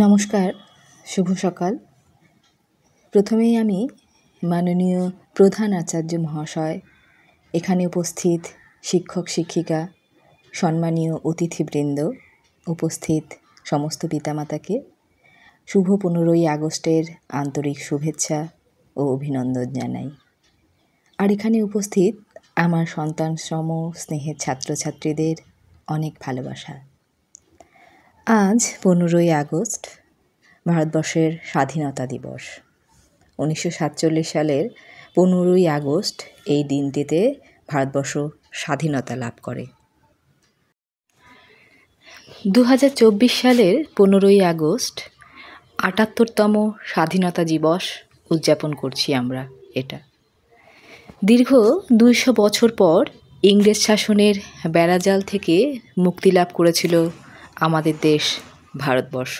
নমস্কার, শুভ সকাল। প্রথমেই আমি মাননীয় প্রধান আচার্য মহাশয়, এখানে উপস্থিত শিক্ষক শিক্ষিকা, সম্মানীয় অতিথিবৃন্দ, উপস্থিত সমস্ত পিতামাতাকে শুভ 15ই আগস্টের আন্তরিক শুভেচ্ছা ও অভিনন্দন জানাই। আর এখানে উপস্থিত আমার সন্তান সম স্নেহের ছাত্রছাত্রীদের অনেক ভালোবাসা। আজ 15ই আগস্ট, ভারতবর্ষের স্বাধীনতা দিবস। 1947 সালের 15ই আগস্ট এই দিনটিতে ভারতবর্ষ স্বাধীনতা লাভ করে। 2024 সালের 15ই আগস্ট 78তম স্বাধীনতা দিবস উদযাপন করছি আমরা। এটা দীর্ঘ 200 বছর পর ইংরেজ শাসনের বেড়াজাল থেকে মুক্তি লাভ করেছিল আমাদের দেশ ভারতবর্ষ।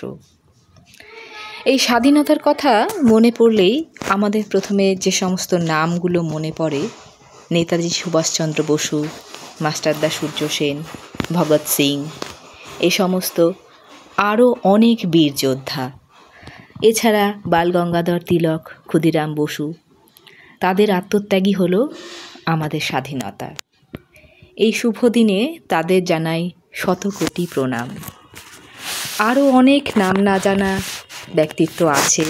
এই স্বাধীনতার কথা মনে পড়লেই আমাদের প্রথমে যে সমস্ত নামগুলো মনে পড়ে, নেতাজি সুভাষচন্দ্র বসু, মাস্টারদা সূর্য সেন, ভগৎ সিং, এই সমস্ত আরও অনেক বীর যোদ্ধা, এছাড়া বালগঙ্গাধর তিলক, ক্ষুদিরাম বসু, তাদের আত্মত্যাগই হলো আমাদের স্বাধীনতা। এই শুভ দিনে তাদের জানাই শতকোটি প্রণাম। আরও অনেক নাম না জানা ব্যক্তিত্ব আছে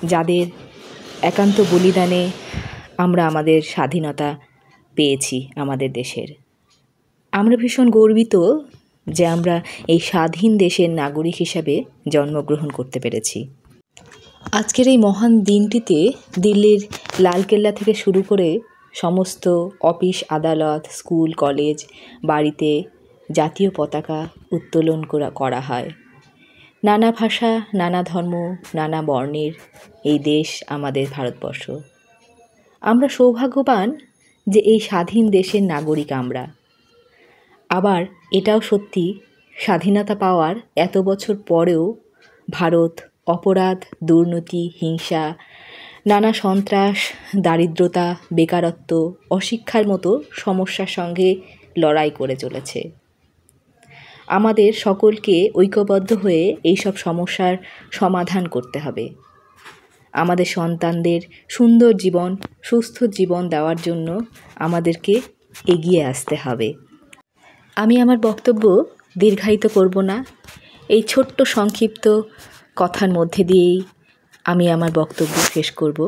যাদের একান্ত বলিদানে আমরা আমাদের স্বাধীনতা পেয়েছি আমাদের দেশের। আমরা ভীষণ গর্বিত যে আমরা এই স্বাধীন দেশের নাগরিক হিসাবে জন্মগ্রহণ করতে পেরেছি। আজকের এই মহান দিনটিতে দিল্লির লালকেল্লা থেকে শুরু করে সমস্ত অফিস আদালত, স্কুল কলেজ, বাড়িতে জাতীয় পতাকা উত্তোলন করা হয়। নানা ভাষা, নানা ধর্ম, নানা বর্ণের এই দেশ আমাদের ভারতবর্ষ। আমরা সৌভাগ্যবান যে এই স্বাধীন দেশের নাগরিক আমরা। আবার এটাও সত্যি, স্বাধীনতা পাওয়ার এত বছর পরেও ভারত অপরাধ, দুর্নীতি, হিংসা, নানা সন্ত্রাস, দারিদ্রতা, বেকারত্ব, অশিক্ষার মতো সমস্যার সঙ্গে লড়াই করে চলেছে। আমাদের সকলকে ঐক্যবদ্ধ হয়ে এইসব সমস্যার সমাধান করতে হবে। আমাদের সন্তানদের সুন্দর জীবন, সুস্থ জীবন দেওয়ার জন্য আমাদেরকে এগিয়ে আসতে হবে। আমি আমার বক্তব্য দীর্ঘায়িত করব না। এই ছোট্ট সংক্ষিপ্ত কথার মধ্যে দিয়েই আমি আমার বক্তব্য শেষ করব।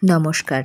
নমস্কার।